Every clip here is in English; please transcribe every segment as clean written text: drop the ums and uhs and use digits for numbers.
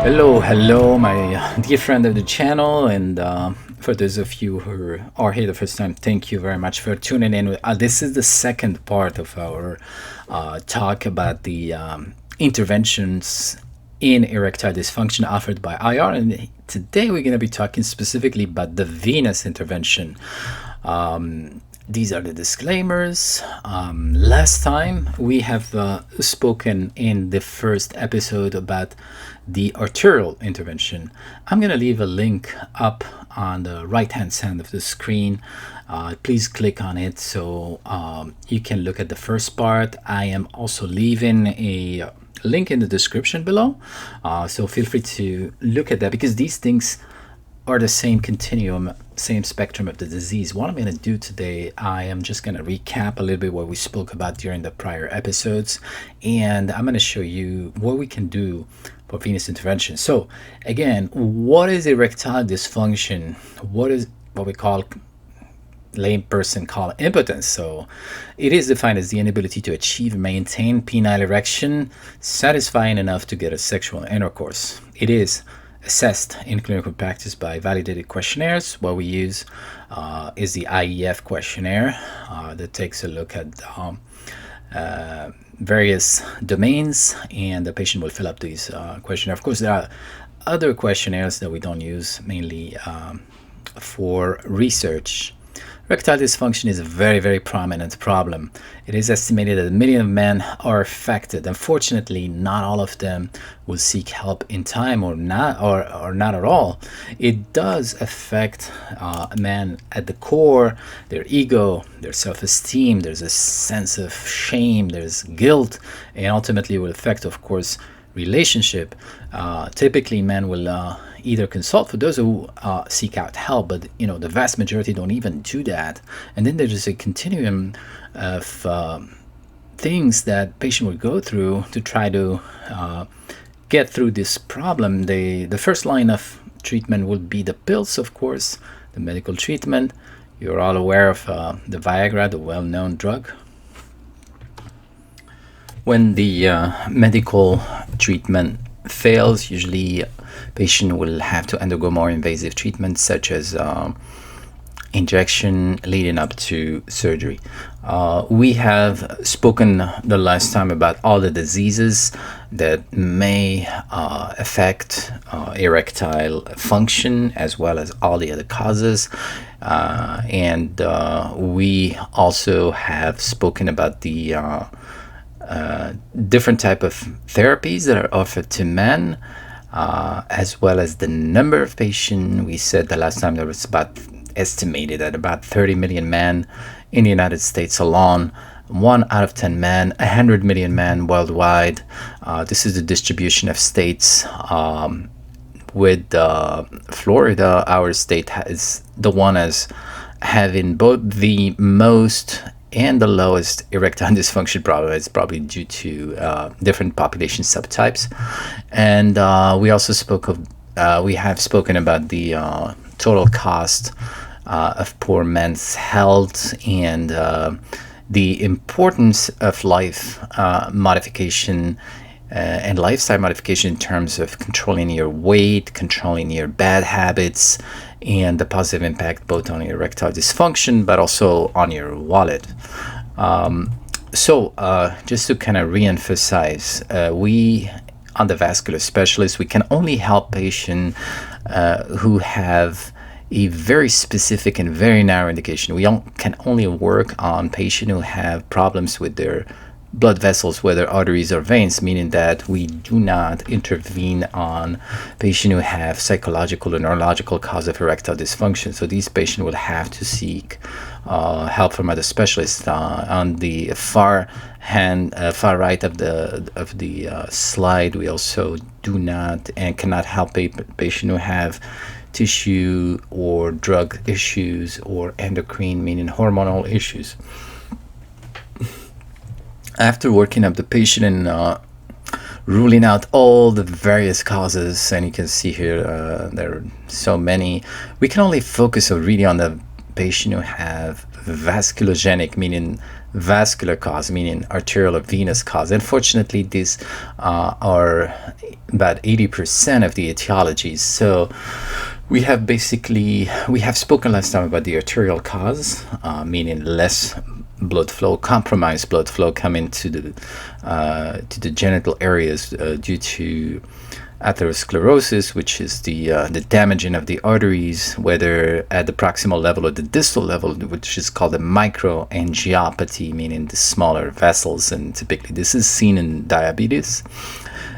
Hello, my dear friend of the channel, and for those of you who are here the first time, thank you very much for tuning in. This is the second part of our talk about the interventions in erectile dysfunction offered by IR, and today we're going to be talking specifically about the venous intervention. These are the disclaimers. Last time we have spoken in the first episode about the arterial intervention. I'm going to leave a link up on the right hand side of the screen. Please click on it so you can look at the first part. I am also leaving a link in the description below, so feel free to look at that, because these things are the same continuum, same spectrum of the disease. What I'm going to do today, I am just going to recap a little bit what we spoke about during the prior episodes, and I'm going to show you what we can do for venous intervention. So again, what is erectile dysfunction? What is what we call, layperson call, impotence? So it is defined as the inability to achieve and maintain penile erection satisfying enough to get a sexual intercourse. It is assessed in clinical practice by validated questionnaires. What we use is the IEF questionnaire that takes a look at various domains, and the patient will fill up these questionnaires. Of course, there are other questionnaires that we don't use, mainly for research. Erectile dysfunction is a very, very prominent problem. It is estimated that 1 million of men are affected. Unfortunately, not all of them will seek help in time, or not at all. It does affect men at the core, their ego, their self-esteem. There's a sense of shame, there's guilt, and ultimately will affect, of course, relationship. Typically, men will either consult for those who seek out help, but the vast majority don't even do that. And then there's a continuum of things that patient would go through to try to get through this problem. The first line of treatment would be the pills, of course, the medical treatment. You're all aware of the Viagra, the well-known drug. When the medical treatment fails, usually patient will have to undergo more invasive treatments, such as injection leading up to surgery. We have spoken the last time about all the diseases that may affect erectile function, as well as all the other causes. And we also have spoken about the different type of therapies that are offered to men, as well as the number of patients. We said the last time there was estimated at about 30 million men in the United States alone, 1 out of 10 men, 100 million men worldwide. This is the distribution of states. With Florida, our state is the one as having both the most and the lowest erectile dysfunction problem. It's probably due to different population subtypes. And we also we have spoken about the total cost of poor men's health, and the importance of life modification and lifestyle modification in terms of controlling your weight, controlling your bad habits, and the positive impact both on your erectile dysfunction but also on your wallet. So just to kind of re-emphasize, we on the vascular specialists, we can only help patients who have a very specific and very narrow indication. We can only work on patients who have problems with their blood vessels, whether arteries or veins, meaning that we do not intervene on patients who have psychological or neurological cause of erectile dysfunction. So these patients will have to seek help from other specialists. On the far right of the slide, we also do not and cannot help a patient who have tissue or drug issues or endocrine, meaning hormonal issues. After working up the patient and ruling out all the various causes, and you can see here there are so many, we can only focus really on the patient who have vasculogenic, meaning vascular cause, meaning arterial or venous cause. Unfortunately, these are about 80% of the etiologies. So we have spoken last time about the arterial cause, meaning less blood flow, compromised blood flow coming to the genital areas due to atherosclerosis, which is the damaging of the arteries, whether at the proximal level or the distal level, which is called a microangiopathy, meaning the smaller vessels, and typically this is seen in diabetes.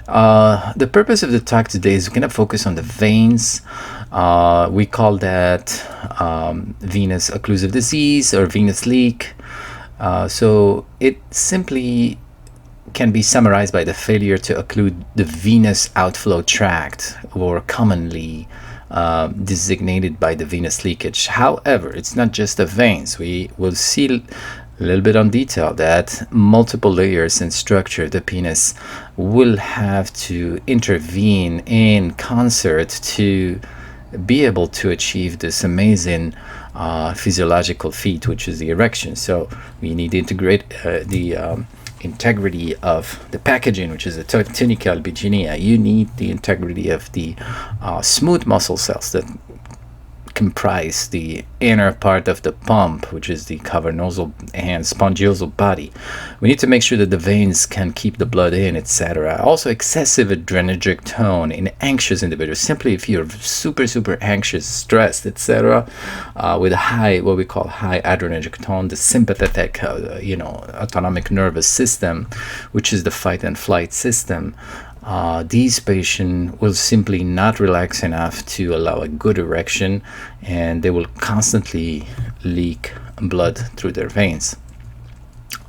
The purpose of the talk today is we're going to focus on the veins. We call that venous-occlusive disease or venous leak. So it simply can be summarized by the failure to occlude the venous outflow tract, or commonly designated by the venous leakage. However, it's not just the veins. We will see a little bit on detail that multiple layers and structure of the penis will have to intervene in concert to be able to achieve this amazing physiological feat, which is the erection. So we need to integrate the integrity of the packaging, which is the tunica albuginea. You need the integrity of the smooth muscle cells that comprise the inner part of the pump, which is the cavernosal and spongiosal body. We need to make sure that the veins can keep the blood in, etc. Also, excessive adrenergic tone in anxious individuals. Simply, if you're super anxious, stressed, etc., with a high, what we call high adrenergic tone, the sympathetic, autonomic nervous system, which is the fight and flight system. These patients will simply not relax enough to allow a good erection, and they will constantly leak blood through their veins.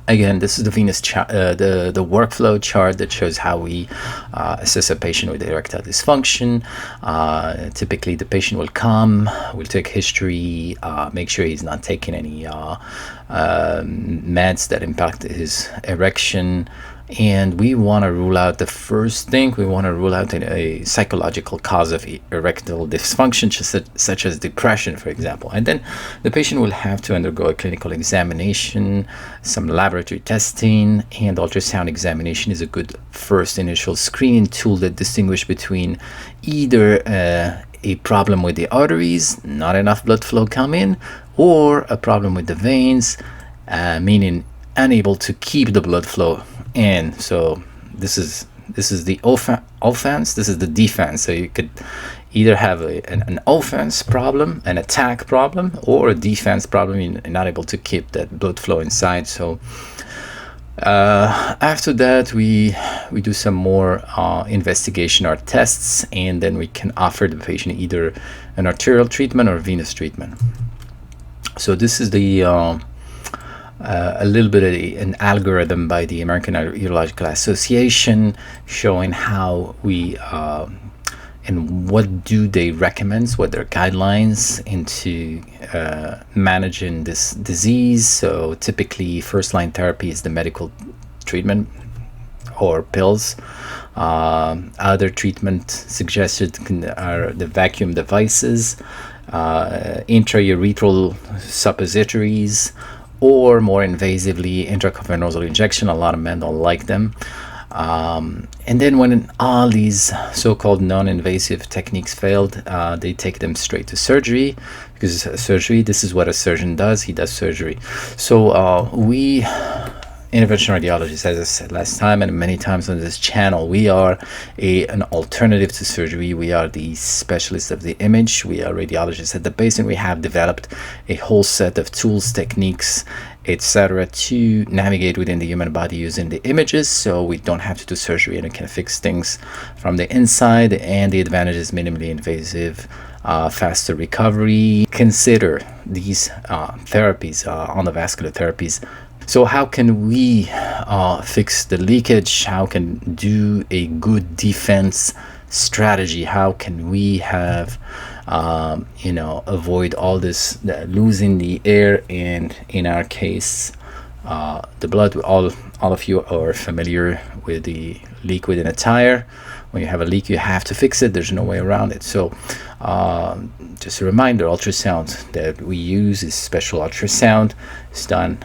Again, this is the venous the workflow chart that shows how we assess a patient with erectile dysfunction. Typically, the patient will come, we'll take history, make sure he's not taking any meds that impact his erection. And we want to rule out, the first thing, we want to rule out a psychological cause of erectile dysfunction, such as depression, for example. And then the patient will have to undergo a clinical examination, some laboratory testing, and ultrasound examination is a good first initial screening tool that distinguishes between either a problem with the arteries, not enough blood flow coming, or a problem with the veins, meaning unable to keep the blood flow in. So this is the offense, this is the defense. So you could either have an offense problem, an attack problem, or a defense problem. You're not able to keep that blood flow inside. So after that, we do some more investigation or tests, and then we can offer the patient either an arterial treatment or venous treatment. So this is the a little bit of an algorithm by the American Urological Association, showing how we and what do they recommend, what their guidelines into managing this disease. So typically, first-line therapy is the medical treatment or pills. Other treatment suggested are the vacuum devices, intraurethral suppositories, or more invasively, intracavernosal injection. A lot of men don't like them. And then when all these so-called non-invasive techniques failed, they take them straight to surgery, because surgery, this is what a surgeon does. He does surgery. So we, interventional radiologists, as I said last time and many times on this channel, we are an alternative to surgery. We are the specialists of the image. We are radiologists at the base, and we have developed a whole set of tools, techniques, etc., to navigate within the human body using the images, so we don't have to do surgery and we can fix things from the inside. And the advantage is minimally invasive, faster recovery. Consider these therapies, endovascular therapies. So how can we fix the leakage? How can do a good defense strategy? How can we have avoid all this losing the air, and in our case the blood? All of you are familiar with the leak within a tire. When you have a leak, you have to fix it. There's no way around it. So just a reminder, ultrasound that we use is special ultrasound. It's done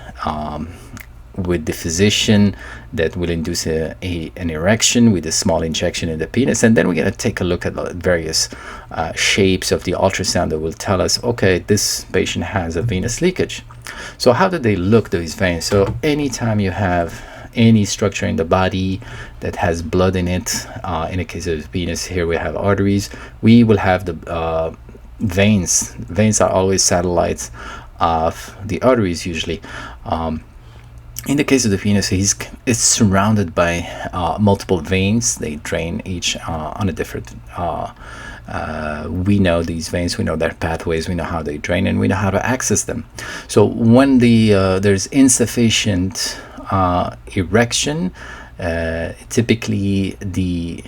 with the physician that will induce an erection with a small injection in the penis, and then we're going to take a look at the various shapes of the ultrasound that will tell us, okay, this patient has a venous leakage. So how do they look, these veins? So anytime you have any structure in the body that has blood in it, in the case of the penis, here we have arteries, we will have the veins. Veins are always satellites of the arteries usually. In the case of the penis, it's surrounded by multiple veins. They drain each on a different. We know these veins, we know their pathways, we know how they drain, and we know how to access them. So when there's insufficient erection, typically the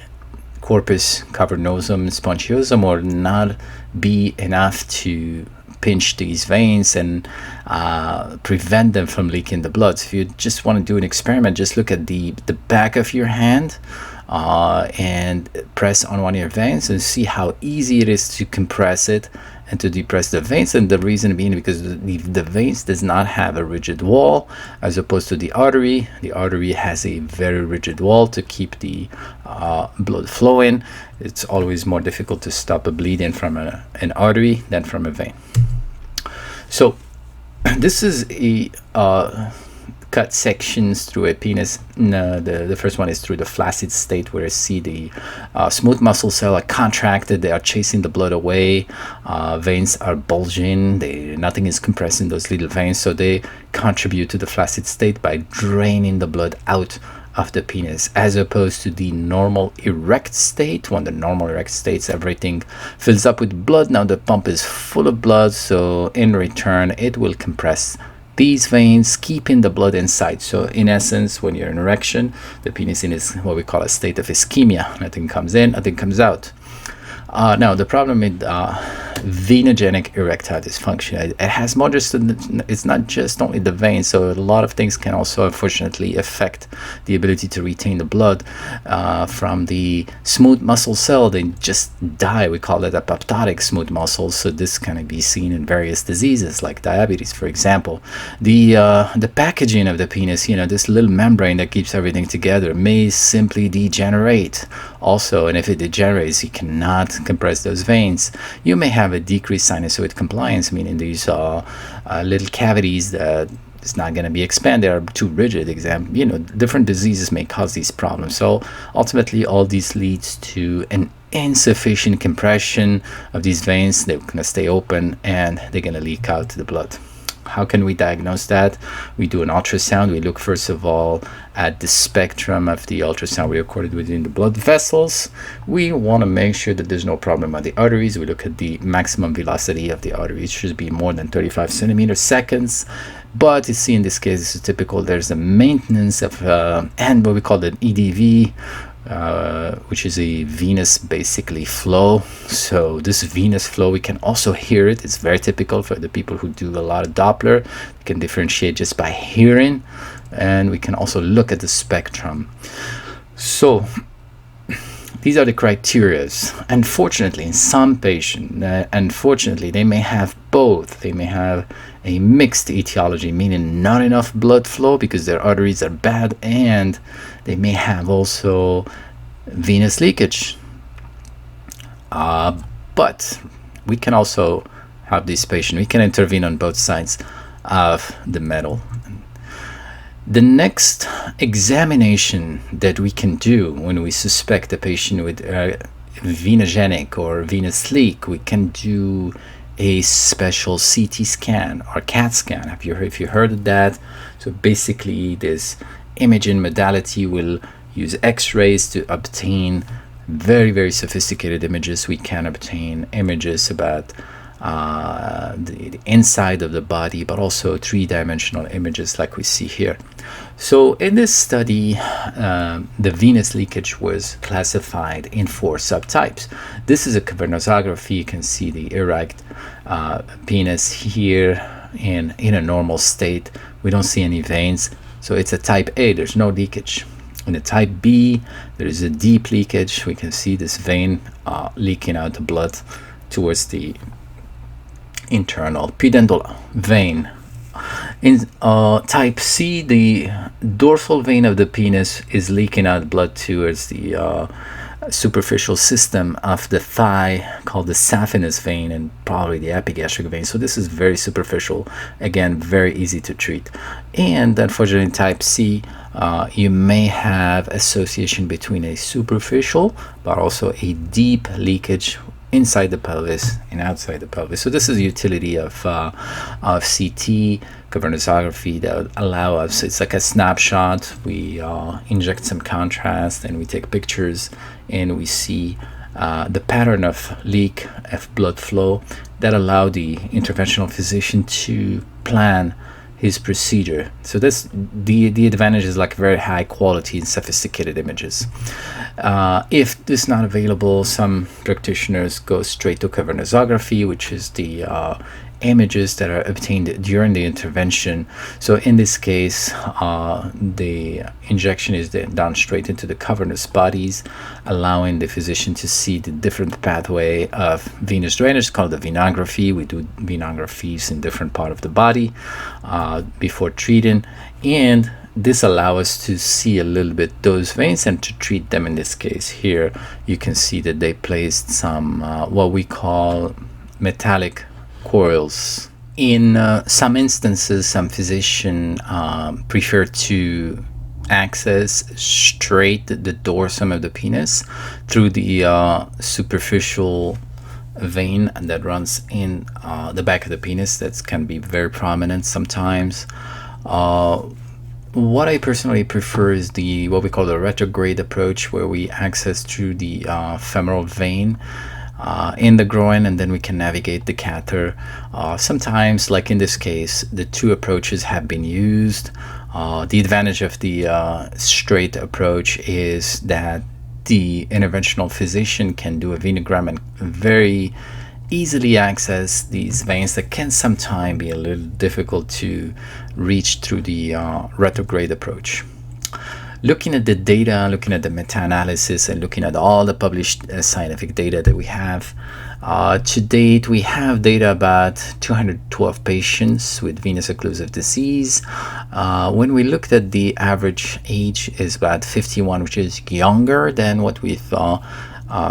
corpus cavernosum spongiosum will not be enough to pinch these veins and prevent them from leaking the blood. So if you just want to do an experiment, just look at the back of your hand and press on one of your veins and see how easy it is to compress it and to depress the veins. And the reason being because the veins does not have a rigid wall, as opposed to the artery. The artery has a very rigid wall to keep the blood flowing. It's always more difficult to stop a bleeding from an artery than from a vein. So this is a cut sections through a penis. The first one is through the flaccid state, where you see the smooth muscle cells are contracted, they are chasing the blood away, veins are bulging, nothing is compressed in those little veins, so they contribute to the flaccid state by draining the blood out of the penis, as opposed to the normal erect state. When the normal erect states, everything fills up with blood. Now the pump is full of blood, so in return it will compress these veins, keeping the blood inside. So in essence, when you're in erection, the penis is what we call a state of ischemia. Nothing comes in, nothing comes out. Now the problem with venogenic erectile dysfunction, it has more just, it's not just only the veins, so a lot of things can also unfortunately affect the ability to retain the blood from the smooth muscle cell. They just die. We call it apoptotic smooth muscle. So this can be seen in various diseases like diabetes, for example. The packaging of the penis, this little membrane that keeps everything together, may simply degenerate also, and if it degenerates, you cannot compress those veins. You may have a decreased sinusoid compliance, meaning these little cavities that is not going to be expanded, are too rigid. Different diseases may cause these problems. So ultimately, all these leads to an insufficient compression of these veins. They're going to stay open and they're going to leak out the blood. How can we diagnose that? We do an ultrasound. We look first of all at the spectrum of the ultrasound we recorded within the blood vessels. We want to make sure that there's no problem at the arteries. We look at the maximum velocity of the arteries. It should be more than 35 centimeters seconds. But you see, in this case, this is typical. There's a maintenance of and what we call an EDV, which is a venous basically flow. So this venous flow, we can also hear it. It's very typical for the people who do a lot of Doppler. We can differentiate just by hearing, and we can also look at the spectrum. So these are the criteria. Unfortunately, in some patients, unfortunately, they may have both. They may have a mixed etiology, meaning not enough blood flow because their arteries are bad, and they may have also venous leakage. But we can also have this patient. We can intervene on both sides of the metal. The next examination that we can do when we suspect a patient with venogenic or venous leak, we can do a special CT scan or CAT scan. If you heard of that? So basically, this imaging modality will use X-rays to obtain very, very sophisticated images. We can obtain images about the inside of the body, but also three-dimensional images like we see here. So in this study, the venous leakage was classified in 4 subtypes. This is a cavernosography. You can see the erect penis here in a normal state. We don't see any veins. So it's a type A. There's no leakage. In the type B, there is a deep leakage. We can see this vein leaking out the blood towards the internal pudendal vein. In type C, the dorsal vein of the penis is leaking out blood towards the superficial system of the thigh, called the saphenous vein, and probably the epigastric vein. So this is very superficial, again, very easy to treat. And unfortunately, in type C, you may have association between a superficial but also a deep leakage inside the pelvis and outside the pelvis. So this is the utility of CT, cavernosography, that would allow us, it's like a snapshot. We inject some contrast and we take pictures and we see the pattern of leak of blood flow that allow the interventional physician to plan his procedure. So this the advantage is like very high quality and sophisticated images. If this is not available, some practitioners go straight to cavernosography, which is the images that are obtained during the intervention. So in this case, the injection is done straight into the cavernous bodies, allowing the physician to see the different pathway of venous drainage, called the venography. We do venographies in different part of the body before treating, and this allows us to see a little bit those veins and to treat them. In this case here, you can see that they placed some what we call metallic coils. In some instances, some physicians prefer to access straight the dorsum of the penis through the superficial vein that runs in the back of the penis. That can be very prominent sometimes. What I personally prefer is the what we call the retrograde approach, where we access through the femoral vein in the groin, and then we can navigate the catheter. Sometimes, like in this case, the two approaches have been used. The advantage of the straight approach is that the interventional physician can do a venogram and very easily access these veins that can sometimes be a little difficult to reach through the retrograde approach. Looking at the data, looking at the meta-analysis, and looking at all the published scientific data that we have, to date we have data about 212 patients with venous-occlusive disease. When we looked at the average age is about 51, which is younger than what we've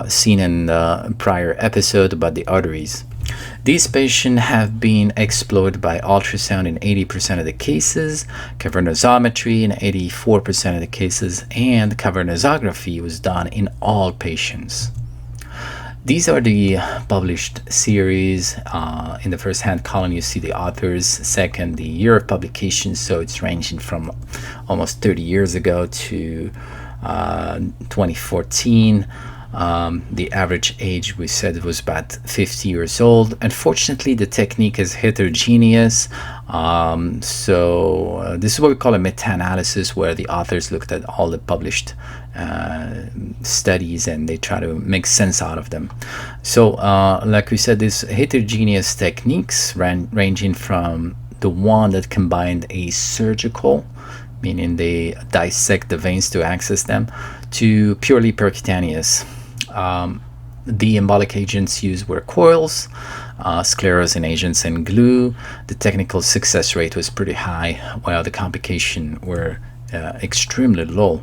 seen in the prior episode about the arteries. These patients have been explored by ultrasound in 80% of the cases, cavernosometry in 84% of the cases, and cavernosography was done in all patients. These are the published series. In the first hand column, you see the authors. Second, the year of publication. So it's ranging from almost 30 years ago to 2014. The average age, we said, was about 50 years old. Unfortunately, the technique is heterogeneous. So this is what we call a meta-analysis, where the authors looked at all the published studies and they try to make sense out of them. So like we said, these heterogeneous techniques ranging from the one that combined a surgical, meaning they dissect the veins to access them, to purely percutaneous. The embolic agents used were coils, sclerosing agents, and glue. The technical success rate was pretty high, while the complications were extremely low.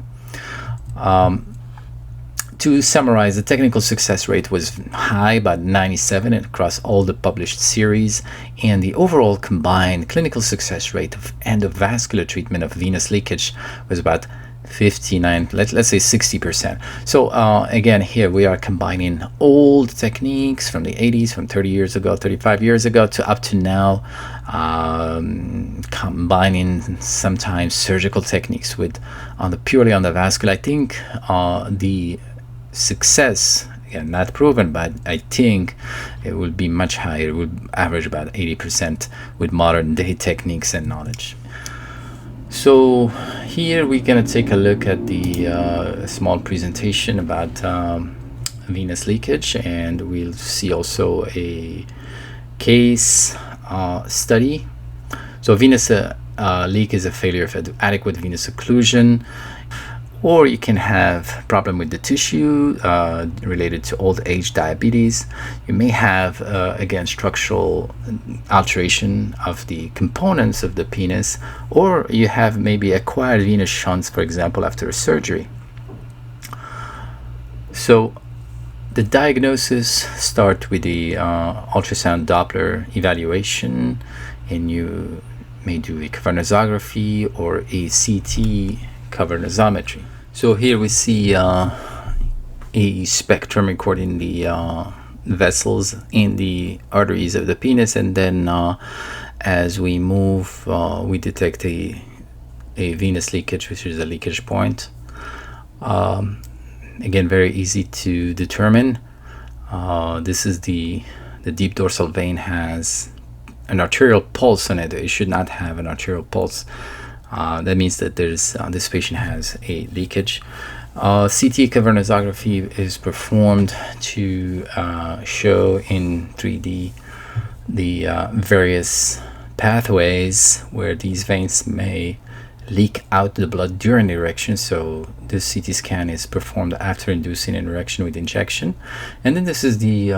To summarize, the technical success rate was high, about 97 across all the published series, and the overall combined clinical success rate of endovascular treatment of venous leakage was about 59, let's say 60%. So again, here we are combining old techniques from the 80s, from 30 years ago, 35 years ago, to up to now, combining sometimes surgical techniques with purely on the vascular. I think the success, again, not proven, but I think it will be much higher. It would average about 80% with modern day techniques and knowledge. So here we're going to take a look at the small presentation about venous leakage, and we'll see also a case study. So venous leak is a failure of adequate venous occlusion. Or you can have problem with the tissue related to old age, diabetes. You may have, again, structural alteration of the components of the penis, or you have maybe acquired venous shunts, for example, after a surgery. So the diagnosis start with the ultrasound Doppler evaluation, and you may do a cavernosography or a CT cavernosometry. So here we see a spectrum recording the vessels in the arteries of the penis, and then as we move, we detect a venous leakage, which is a leakage point. Again, very easy to determine. This is the deep dorsal vein has an arterial pulse on it. It should not have an arterial pulse. That means that there's this patient has a leakage. CT cavernosography is performed to show in 3D the various pathways where these veins may leak out the blood during erection. So this CT scan is performed after inducing an erection with injection. And then this is the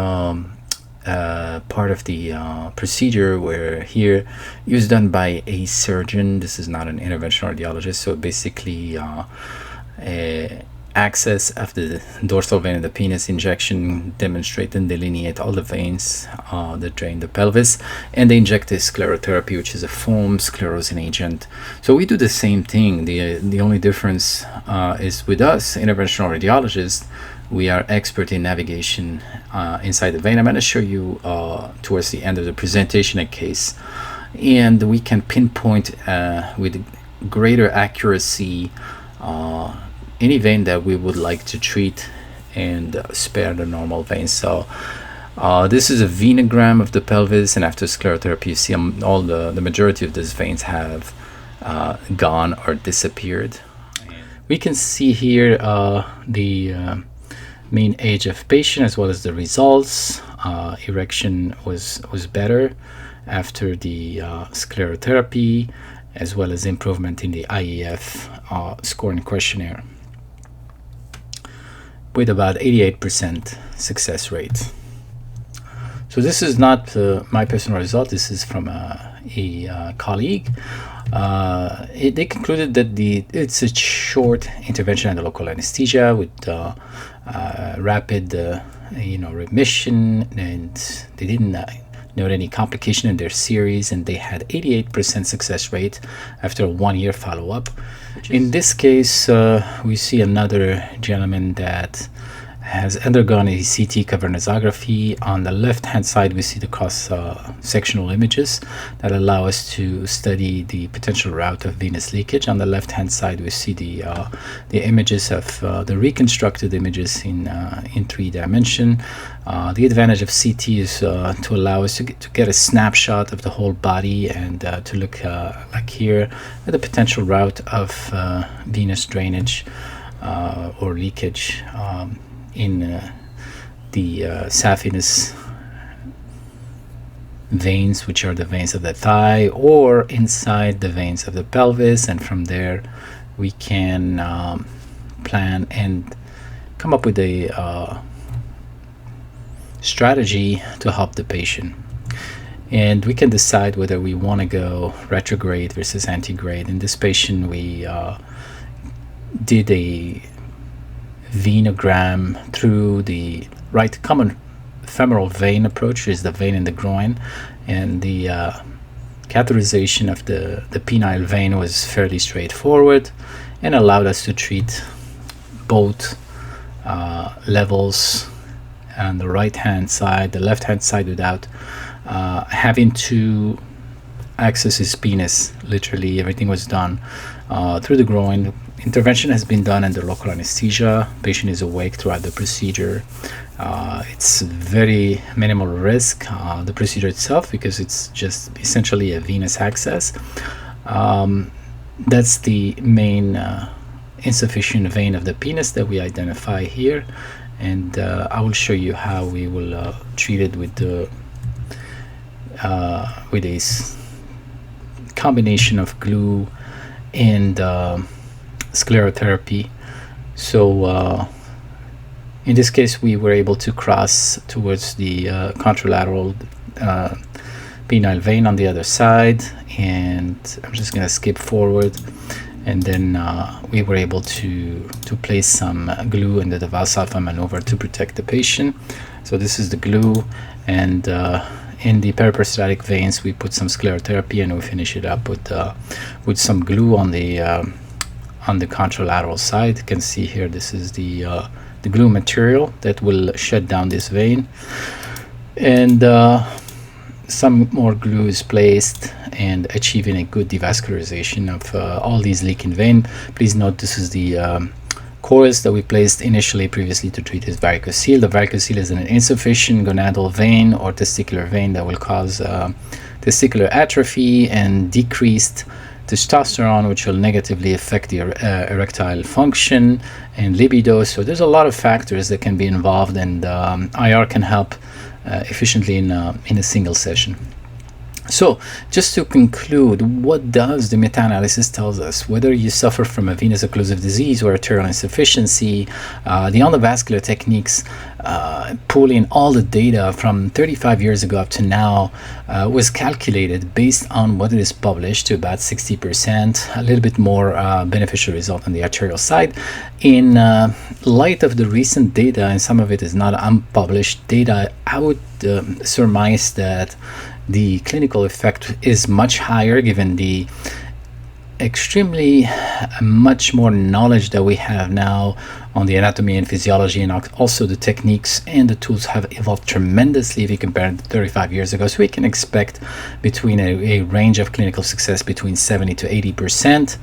part of the procedure where here it was done by a surgeon. This is not an interventional radiologist. So basically access of the dorsal vein of the penis, injection, demonstrate and delineate all the veins that drain the pelvis, and they inject a sclerotherapy, which is a foam sclerosing agent. So we do the same thing. The only difference is with us interventional radiologists, we are expert in navigation inside the vein. I'm going to show you towards the end of the presentation a case, and we can pinpoint with greater accuracy any vein that we would like to treat and spare the normal veins. So this is a venogram of the pelvis, and after sclerotherapy you see all the majority of these veins have gone or disappeared. We can see here the mean age of patient as well as the results. Erection was better after the sclerotherapy, as well as improvement in the IEF scoring questionnaire with about 88% success rate. So this is not my personal result. This is from a colleague. They concluded that it's a short intervention under local anesthesia with rapid remission, and they didn't note any complication in their series, and they had 88% success rate after a 1-year follow-up. In this case, we see another gentleman that has undergone a CT cavernosography. On the left-hand side, we see the cross-sectional images that allow us to study the potential route of venous leakage. On the left-hand side, we see the images of the reconstructed images in 3 dimension. The advantage of CT is to allow us to get a snapshot of the whole body and to look like here at the potential route of venous drainage or leakage in the saphenous veins, which are the veins of the thigh, or inside the veins of the pelvis. And from there we can plan and come up with a strategy to help the patient, and we can decide whether we want to go retrograde versus antegrade. In this patient, we did a venogram through the right common femoral vein approach, which is the vein in the groin, and the catheterization of the penile vein was fairly straightforward and allowed us to treat both levels on the right hand side, the left hand side, without having to access his penis. Literally everything was done through the groin. Intervention has been done under local anesthesia. Patient is awake throughout the procedure. It's very minimal risk, the procedure itself, because it's just essentially a venous access. That's the main insufficient vein of the penis that we identify here, and I will show you how we will treat it with a combination of glue and sclerotherapy So in this case, we were able to cross towards the contralateral penile vein on the other side, and I'm just going to skip forward. And then we were able to place some glue in the Valsalva maneuver to protect the patient. So this is the glue, and in the periprostatic veins we put some sclerotherapy, and we finish it up with some glue on the contralateral side. You can see here, this is the glue material that will shut down this vein, and some more glue is placed, and achieving a good devascularization of all these leaking veins. Please note, this is the coils that we placed initially previously to treat this varicocele. The varicocele is an insufficient gonadal vein or testicular vein that will cause testicular atrophy and decreased testosterone, which will negatively affect the erectile function and libido. So there's a lot of factors that can be involved, and IR can help efficiently in a single session. So just to conclude, what does the meta-analysis tells us? Whether you suffer from a venous-occlusive disease or arterial insufficiency, the endovascular techniques, pulling all the data from 35 years ago up to now, was calculated based on what is published to about 60%, a little bit more beneficial result on the arterial side. In light of the recent data, and some of it is not unpublished data, I would surmise that the clinical effect is much higher, given the extremely much more knowledge that we have now on the anatomy and physiology, and also the techniques and the tools have evolved tremendously if you compare it to 35 years ago. So we can expect between a range of clinical success between 70 to 80%.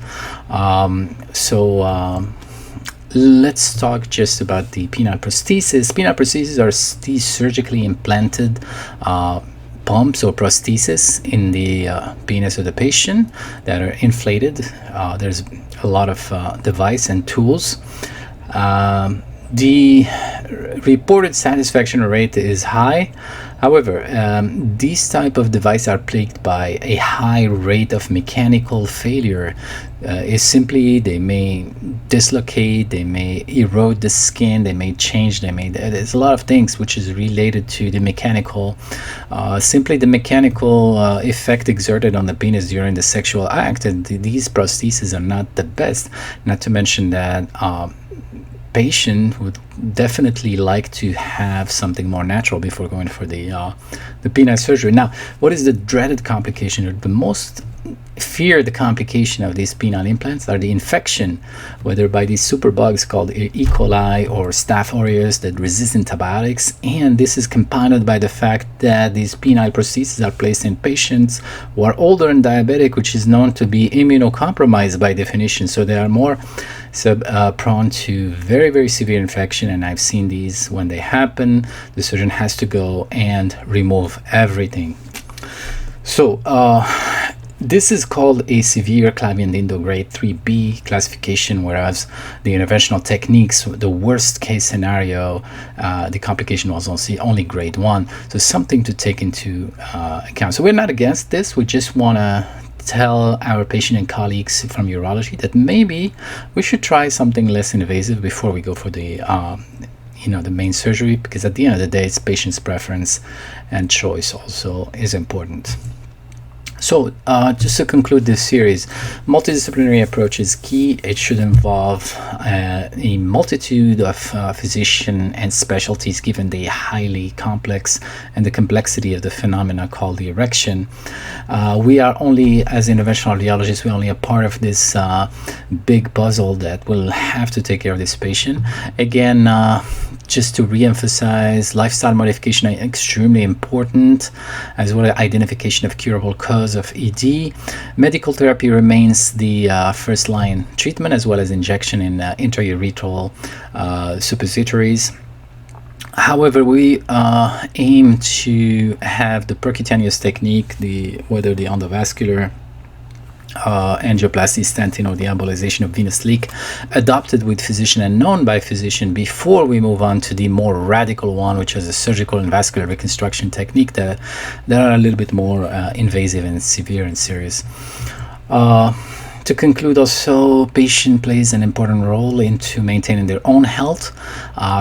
Let's talk just about the penile prosthesis. Penile prostheses are these surgically implanted pumps or prosthesis in the penis of the patient that are inflated. There's a lot of device and tools. The reported satisfaction rate is high. However, these type of devices are plagued by a high rate of mechanical failure. Is simply they may dislocate, they may erode the skin, they may change, there's a lot of things which is related to the mechanical, simply the mechanical effect exerted on the penis during the sexual act, and these prostheses are not the best. Not to mention that patient would definitely like to have something more natural before going for the penile surgery. Now, what is the dreaded complication, or the most feared complication of these penile implants are the infection, whether by these superbugs called E. coli or Staph aureus that resist antibiotics, and this is compounded by the fact that these penile prostheses are placed in patients who are older and diabetic, which is known to be immunocompromised by definition, so they are more prone to very, very severe infection. And I've seen these when they happen, the surgeon has to go and remove everything. So this is called a severe clavien-dindo grade 3B classification, whereas the interventional techniques, the worst case scenario, the complication was only grade 1. So something to take into account. So we're not against this. We just want to tell our patient and colleagues from urology that maybe we should try something less invasive before we go for the the main surgery, because at the end of the day, it's patient's preference, and choice also is important. So just to conclude this series, multidisciplinary approach is key. It should involve a multitude of physicians and specialties, given the highly complex and the complexity of the phenomena called the erection. We are only, as interventional radiologists, we're only a part of this big puzzle that will have to take care of this patient. Again, just to re-emphasize, lifestyle modification is extremely important, as well as identification of curable cause of ED. Medical therapy remains the first line treatment, as well as injection in intraurethral suppositories. However, we aim to have the percutaneous technique, whether the endovascular angioplasty, stenting, or the embolization of venous leak, adopted with physician and known by physician before we move on to the more radical one, which is a surgical and vascular reconstruction technique that are a little bit more invasive and severe and serious. To conclude, also, patient plays an important role into maintaining their own health.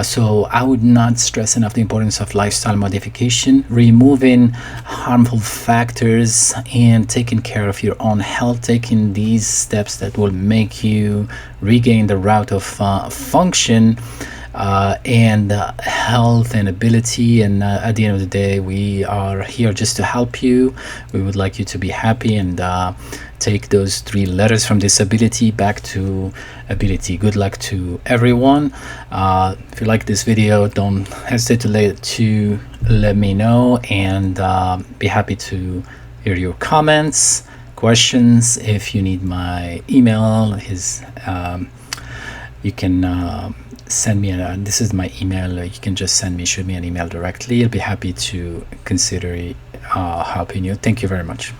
So I would not stress enough the importance of lifestyle modification, removing harmful factors, and taking care of your own health, taking these steps that will make you regain the route of function and health and ability. And at the end of the day, we are here just to help you. We would like you to be happy and take those 3 letters from disability back to ability. Good luck to everyone. If you like this video, don't hesitate to let me know, and be happy to hear your comments, questions. If you need my email, you can send me this is my email. You can just shoot me an email directly. I'll be happy to consider helping you. Thank you very much.